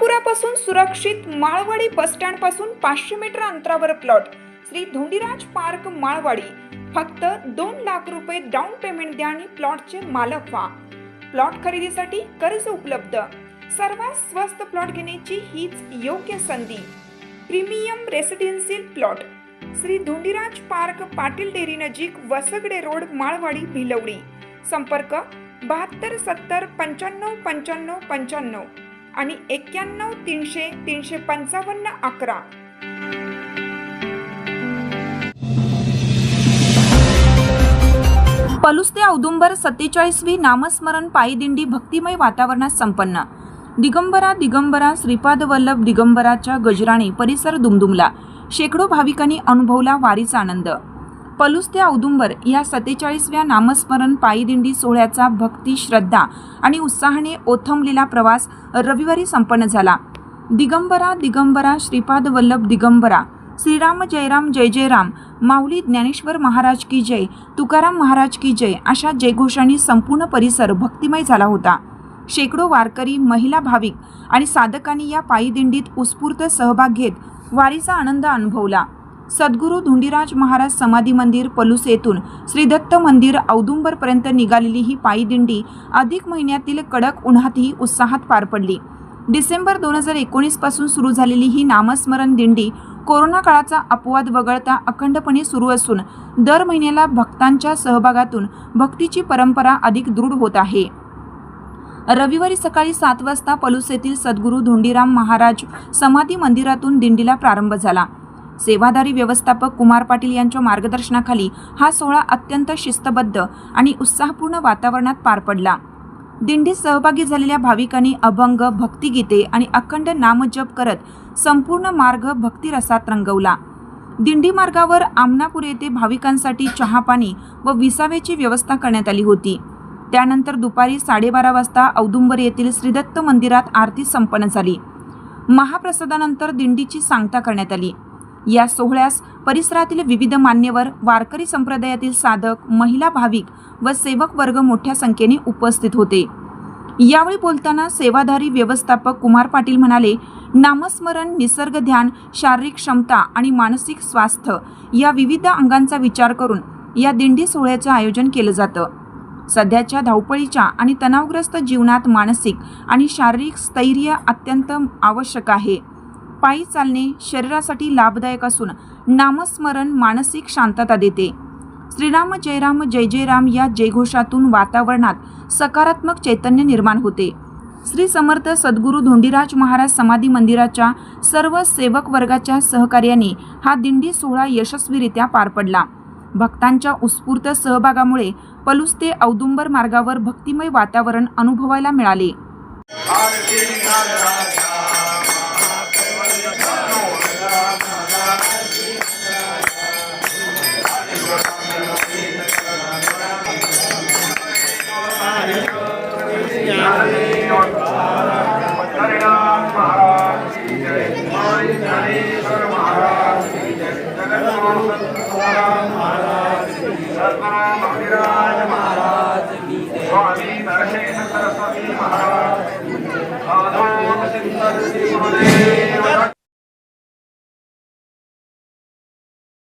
महापुरापासून सुरक्षित Malwadi bus stand पासून 500 metre अंतरावर प्लॉट श्री धोंडीराज पार्क माळवाडी। फक्त 2 लाख रुपये डाऊन पेमेंट द्या आणि प्लॉटचे मालक व्हा। प्लॉट खरेदीसाठी कर्ज उपलब्ध। सर्वात स्वस्त प्लॉट घेण्याची हीच योग्य संधी। Premium residential plot Shri Dhondiraj park, Patil dairy नजीक, वसगडे रोड, माळवाडी, भिलवडी। संपर्क 72 70 95 95 95 आणि 91 300 355 11। पलूस ते औदुंबर 47वी नामस्मरण पायी दिंडी भक्तिमय वातावरणात संपन्न। दिगंबरा दिगंबरा श्रीपाद वल्लभ दिगंबराच्या गजराने परिसर दुमदुमला। शेकडो भाविकांनी अनुभवला वारीचा आनंद। पलूस ते औदुंबर या 47व्या नामस्मरण पायी दिंडी सोहळ्याचा भक्ती, श्रद्धा आणि उत्साहाने ओथंबलेला प्रवास रविवारी संपन्न झाला। दिगंबरा दिगंबरा श्रीपाद वल्लभ दिगंबरा, श्रीराम जयराम जय जय राम, माऊली ज्ञानेश्वर महाराज की जय, तुकाराम महाराज की जय अशा जयघोषांनी संपूर्ण परिसर भक्तिमय झाला होता। शेकडो वारकरी, महिला भाविक आणि साधकांनी या पायी दिंडीत उत्स्फूर्त सहभाग घेत वारीचा आनंद अनुभवला। सद्गुरू धोंडीराज महाराज समाधी मंदिर पलूस येथून श्री दत्त मंदिर औदुंबर पर्यंत निघालेली ही पायी दिंडी अधिक महिन्यातील कडक उन्हातही उत्साहात पार पडली। डिसेंबर 2019 पासून सुरू झालेली ही नामस्मरण दिंडी कोरोना काळाचा अपवाद वगळता अखंडपणे सुरू असून दर महिन्याला भक्तांच्या सहभागातून भक्तीची परंपरा अधिक दृढ होत आहे। रविवारी सकाळी 7 वाजता पलूस येथील सद्गुरू धोंडीराम महाराज समाधी मंदिरातून दिंडीला प्रारंभ झाला। सेवाधारी व्यवस्थापक कुमार पाटील यांच्या मार्गदर्शनाखाली हा सोहळा अत्यंत शिस्तबद्ध आणि उत्साहपूर्ण वातावरणात पार पडला। दिंडीत सहभागी झालेल्या भाविकांनी अभंग, भक्तिगीते आणि अखंड नामजप करत संपूर्ण मार्ग भक्तिरसात रंगवला। दिंडी मार्गावर आमनापूर येथे भाविकांसाठी चहापाणी व विसाव्याची व्यवस्था करण्यात आली होती। त्यानंतर दुपारी 12:30 वाजता औदुंबर येथील श्रीदत्त मंदिरात आरती संपन्न झाली। महाप्रसादानंतर दिंडीची सांगता करण्यात आली। या सोहळ्यास परिसरातील विविध मान्यवर, वारकरी संप्रदायातील साधक, महिला भाविक व सेवक वर्ग मोठ्या संख्येने उपस्थित होते। यावेळी बोलताना सेवाधारी व्यवस्थापक कुमार पाटील म्हणाले, नामस्मरण, निसर्ग ध्यान, शारीरिक क्षमता आणि मानसिक स्वास्थ्य या विविध अंगांचा विचार करून या दिंडी सोहळ्याचे आयोजन केलं जातं। सध्याच्या धावपळीच्या आणि तणावग्रस्त जीवनात मानसिक आणि शारीरिक स्थैर्य अत्यंत आवश्यक आहे। पायी चालणे शरीरासाठी लाभदायक असून नामस्मरण मानसिक शांतता देते। श्रीराम जयराम जय जय राम या जयघोषातून वातावरणात सकारात्मक चैतन्य निर्माण होते। श्री समर्थ सद्गुरू धोंडीराज महाराज समाधी मंदिराच्या सर्व सेवक वर्गाच्या सहकार्याने हा दिंडी सोहळा यशस्वीरित्या पार पडला। भक्तांच्या उत्स्फूर्त सहभागामुळे पलूस ते औदुंबर मार्गावर भक्तिमय वातावरण अनुभवायला मिळाले।